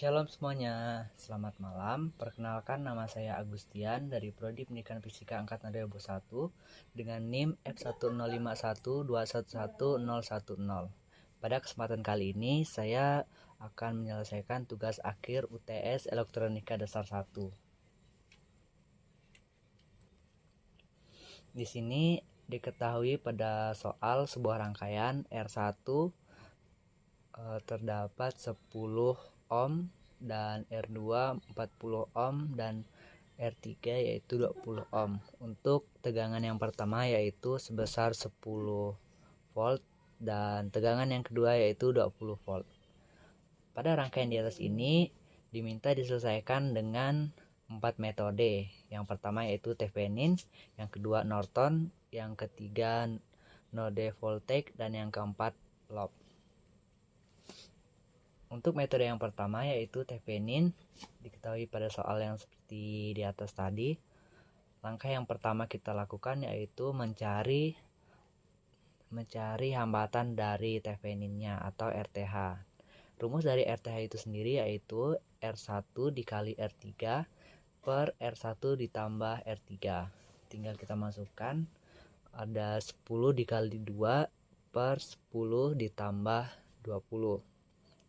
Shalom semuanya, selamat malam. Perkenalkan, nama saya Agustian dari Prodi Pendidikan Fisika Angkatan 2021 dengan NIM F10512111010. Pada kesempatan kali ini saya akan menyelesaikan tugas akhir UTS Elektronika Dasar 1. Di sini diketahui pada soal sebuah rangkaian R1 terdapat 10 ohm dan R2 40 ohm dan R3 yaitu 20 ohm. Untuk tegangan yang pertama yaitu sebesar 10 volt dan tegangan yang kedua yaitu 20 volt. Pada rangkaian di atas ini diminta diselesaikan dengan 4 metode. Yang pertama yaitu Thevenin, yang kedua Norton, yang ketiga node voltage, dan yang keempat loop. Untuk metode yang pertama yaitu Thevenin, diketahui pada soal yang seperti di atas tadi. Langkah yang pertama kita lakukan yaitu mencari hambatan dari Theveninnya atau RTH. Rumus dari RTH itu sendiri yaitu R1 dikali R3 per R1 ditambah R3. Tinggal kita masukkan, ada 10 dikali 2 per 10 ditambah 20.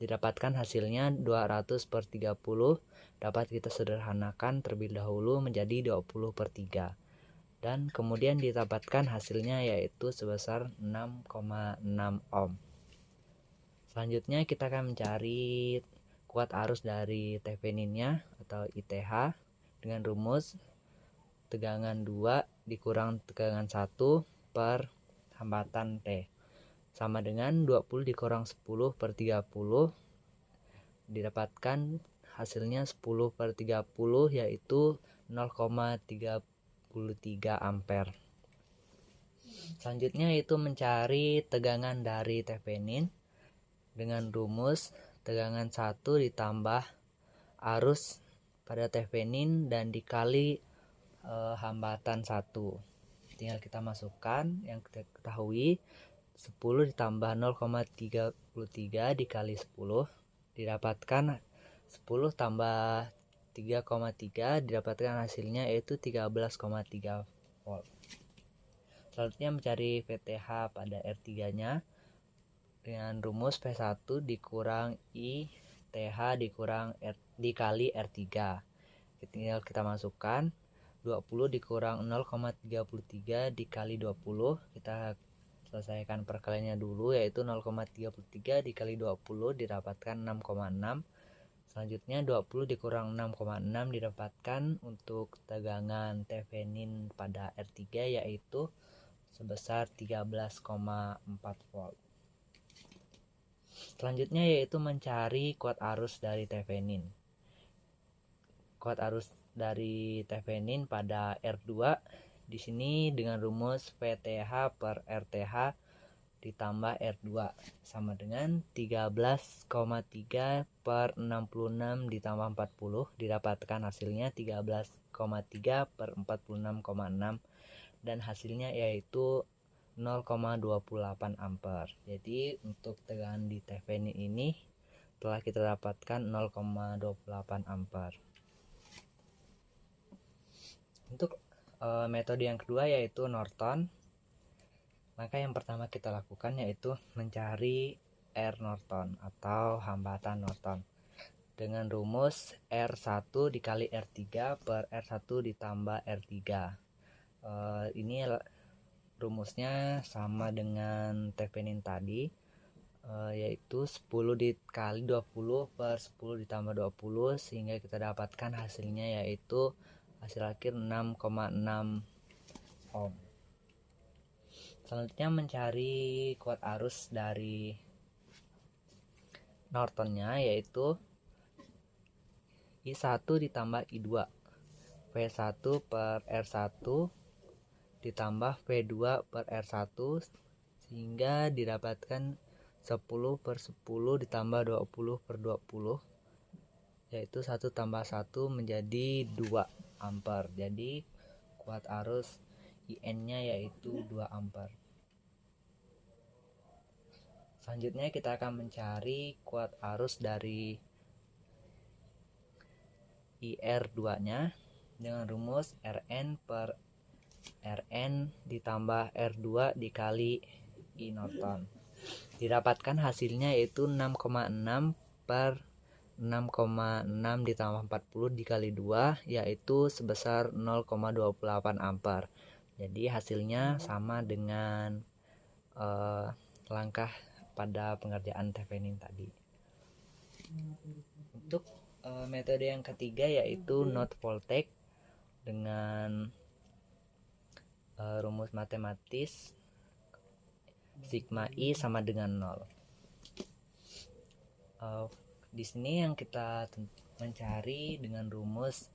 Didapatkan hasilnya 200 per 30. Dapat kita sederhanakan terlebih dahulu menjadi 20 per 3. Dan kemudian didapatkan hasilnya yaitu sebesar 6,6 ohm. Selanjutnya kita akan mencari kuat arus dari Theveninnya atau ITH dengan rumus tegangan 2 dikurang tegangan 1 per hambatan T sama dengan 20 dikurang 10 per 30. Didapatkan hasilnya 10 per 30 yaitu 0,33 ampere. Selanjutnya yaitu mencari tegangan dari Thevenin dengan rumus tegangan 1 ditambah arus pada Thevenin dan dikali hambatan 1. Tinggal kita masukkan yang kita ketahui, 10 ditambah 0,33 dikali 10 didapatkan 10 tambah 3,3 didapatkan hasilnya yaitu 13,3 volt. Selanjutnya mencari VTH pada R3 nya dengan rumus P1 dikurang I TH dikurang R, dikali R3. Tinggal kita masukkan 20 dikurang 0,33 dikali 20. Kita selesaikan perkaliannya dulu yaitu 0,33 dikali 20 didapatkan 6,6. Selanjutnya 20 dikurang 6,6 didapatkan untuk tegangan Thevenin pada R3 yaitu sebesar 13,4 volt. Selanjutnya yaitu mencari kuat arus dari Thevenin. Kuat arus dari Thevenin pada R2 di sini dengan rumus VTH per RTH ditambah R2 sama dengan 13,3 per 66 ditambah 40. Didapatkan hasilnya 13,3 per 46,6 dan hasilnya yaitu 0,28 ampere. Jadi untuk tegangan di Thevenin ini telah kita dapatkan 0,28 ampere. Untuk metode yang kedua yaitu Norton. Maka yang pertama kita lakukan yaitu mencari R Norton atau hambatan Norton dengan rumus R1 dikali R3 per R1 ditambah R3. Ini rumusnya sama dengan Thevenin tadi, yaitu 10 dikali 20 per 10 ditambah 20 sehingga kita dapatkan hasilnya yaitu hasil akhir 6,6 ohm. Selanjutnya mencari kuat arus dari Nortonnya yaitu I1 ditambah I2 V1 per R1 ditambah V2 per R1 sehingga didapatkan 10 per 10 ditambah 20 per 20 yaitu 1 tambah 1 menjadi 2 ampere. Jadi kuat arus IN nya yaitu 2 ampere. Selanjutnya kita akan mencari kuat arus dari IR2 nya dengan rumus Rn per Rn ditambah R2 dikali I Norton. Didapatkan hasilnya yaitu 6,6 per 6,6 ditambah 40 dikali 2 yaitu sebesar 0,28 ampere. Jadi hasilnya sama dengan langkah pada pengerjaan Thevenin tadi. Untuk metode yang ketiga yaitu North Voltage dengan rumus matematis sigma I sama dengan 0. Di sini yang kita mencari dengan rumus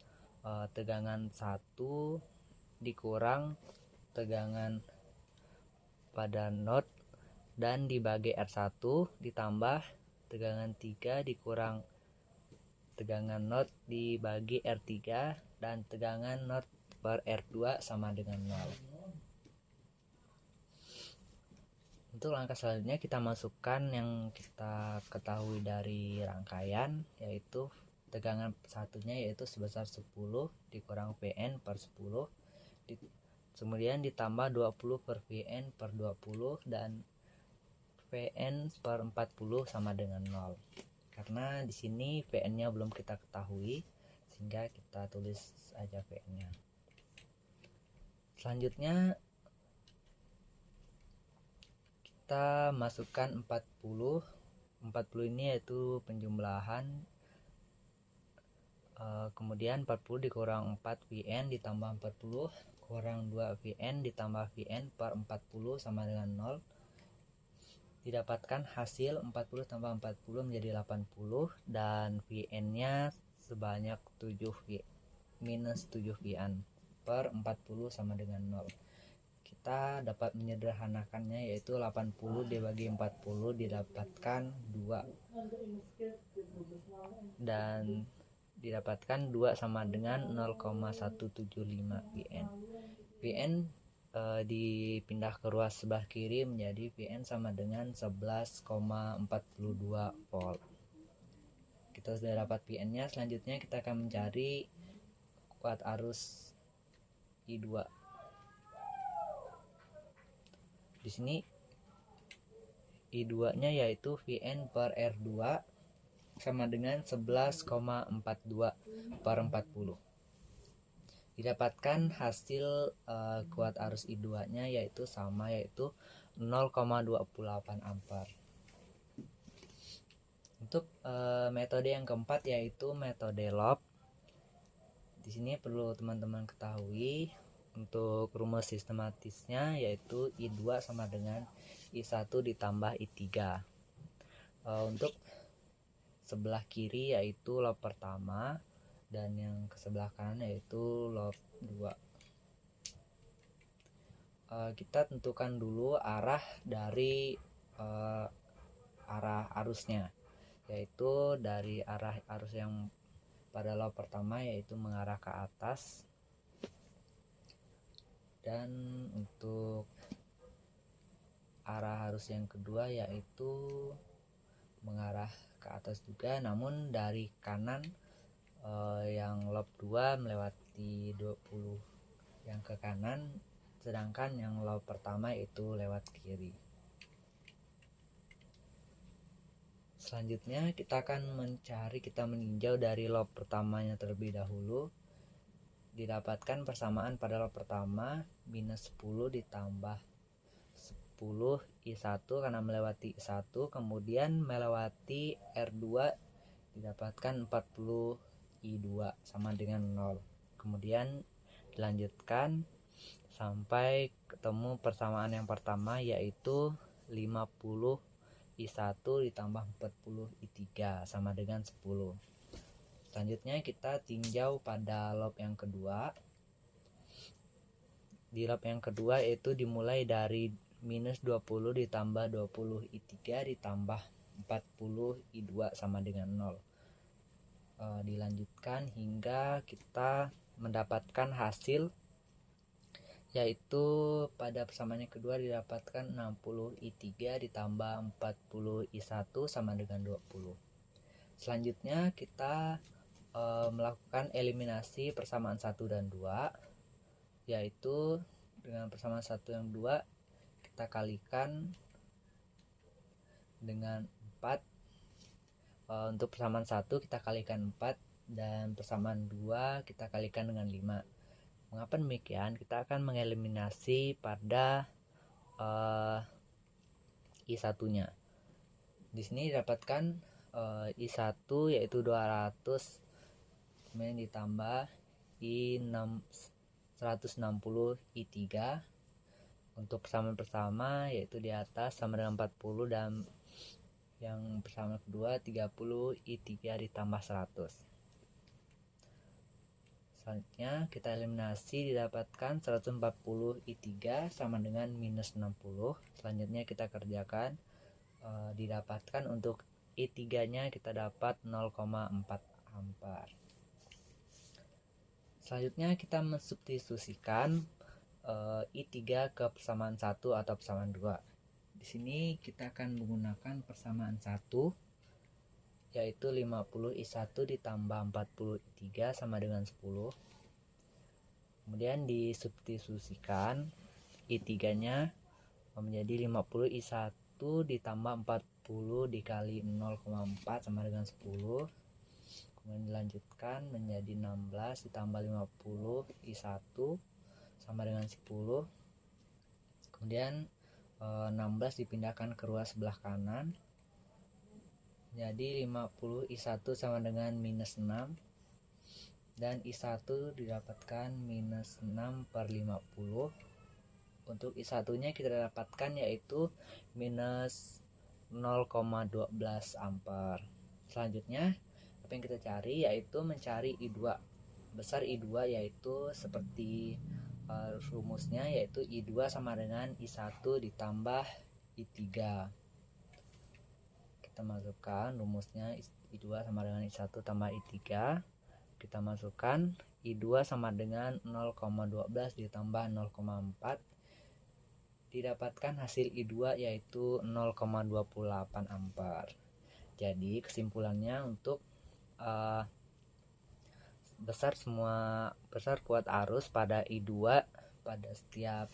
tegangan 1 dikurang tegangan pada node dan dibagi R1 ditambah tegangan 3 dikurang tegangan node dibagi R3 dan tegangan node per R2 sama dengan 0. Untuk langkah selanjutnya kita masukkan yang kita ketahui dari rangkaian, yaitu tegangan satunya yaitu sebesar 10 dikurang Vn per 10 kemudian ditambah 20 per Vn per 20 dan Vn per 40 sama dengan 0. Karena di sini Vn-nya belum kita ketahui sehingga kita tulis aja Vn-nya. Selanjutnya kita masukkan 40 ini yaitu penjumlahan, kemudian 40 dikurang 4 Vn ditambah 40 kurang 2 Vn ditambah Vn per 40 sama dengan 0. Didapatkan hasil 40 tambah 40 menjadi 80 dan Vn nya sebanyak 7 minus 7 Vn per 40 sama dengan 0. Kita dapat menyederhanakannya yaitu 80 dibagi 40 didapatkan 2 dan didapatkan 2 sama dengan 0,175 Vn. Vn dipindah ke ruas sebelah kiri menjadi Vn sama dengan 11,42 volt. Kita sudah dapat Vn nya. Selanjutnya kita akan mencari kuat arus I2. Di sini I2 nya yaitu Vn per R2 sama dengan 11,42 per 40. Didapatkan hasil kuat arus I2 nya yaitu sama, yaitu 0,28 ampere. Untuk metode yang keempat yaitu metode loop. Di sini perlu teman-teman ketahui untuk rumus sistematisnya yaitu I2 sama dengan I1 ditambah I3. Untuk sebelah kiri yaitu loop pertama dan yang ke sebelah kanan yaitu loop 2. Kita tentukan dulu arah dari arah arusnya, yaitu dari arah arus yang pada loop pertama yaitu mengarah ke atas, dan untuk arah arus yang kedua yaitu mengarah ke atas juga, namun dari kanan. Yang loop 2 melewati 20 yang ke kanan, sedangkan yang loop pertama itu lewat kiri. Selanjutnya kita akan meninjau dari loop pertamanya terlebih dahulu. Didapatkan persamaan pada loop pertama minus 10 ditambah 10 I1 karena melewati I1, kemudian melewati R2 didapatkan 40 I2 sama dengan 0. Kemudian dilanjutkan sampai ketemu persamaan yang pertama yaitu 50 I1 ditambah 40 I3 sama dengan 10. Selanjutnya kita tinjau pada loop yang kedua. Di loop yang kedua itu dimulai dari minus 20 ditambah 20 I3 ditambah 40 I2 sama dengan 0. Dilanjutkan hingga kita mendapatkan hasil yaitu pada persamaan yang kedua didapatkan 60 I3 ditambah 40 I1 sama dengan 20. Selanjutnya kita melakukan eliminasi persamaan 1 dan 2, yaitu dengan persamaan 1 yang 2 kita kalikan dengan 4. Untuk persamaan 1 kita kalikan 4 dan persamaan 2 kita kalikan dengan 5. Mengapa demikian? Kita akan mengeliminasi pada I1-nya. Di sini didapatkan I1 yaitu 200, kemudian ditambah I6 160 I3. Untuk persamaan yaitu di atas sama dengan 40 dan yang persamaan kedua 30 I3 ditambah 100. Selanjutnya kita eliminasi, didapatkan 140 I3 sama dengan minus 60. Selanjutnya kita kerjakan, didapatkan untuk I3 nya kita dapat 0,4 ampere. Selanjutnya kita mensubstitusikan I3 ke persamaan 1 atau persamaan 2. Di sini kita akan menggunakan persamaan 1 yaitu 50 I1 ditambah 40 I3 sama dengan 10. Kemudian disubstitusikan I3 nya menjadi 50 I1 ditambah 40 dikali 0,4 sama dengan 10. Kemudian dilanjutkan menjadi 16 ditambah 50 I1 sama dengan 10. Kemudian 16 dipindahkan ke ruas sebelah kanan, jadi 50 I1 sama dengan minus 6, dan I1 didapatkan minus 6 per 50. Untuk I1 nya kita dapatkan yaitu minus 0,12 ampere. Selanjutnya apa yang kita cari yaitu mencari I2. Besar I2 yaitu seperti rumusnya, yaitu I2 sama dengan I1 ditambah I3. Kita masukkan rumusnya, I2 sama dengan I1 tambah I3. Kita masukkan I2 sama dengan 0,12 ditambah 0,4. Didapatkan hasil I2 yaitu 0,28 ampere. Jadi kesimpulannya untuk besar kuat arus pada I2 pada setiap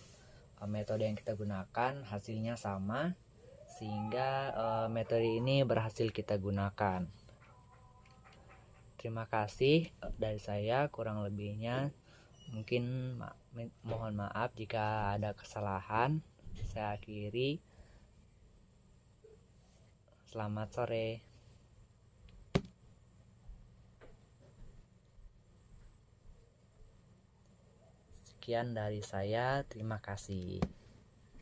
metode yang kita gunakan hasilnya sama, sehingga metode ini berhasil kita gunakan. Terima kasih dari saya, kurang lebihnya mungkin mohon maaf jika ada kesalahan. Saya akhiri. Selamat sore. Sekian dari saya, terima kasih.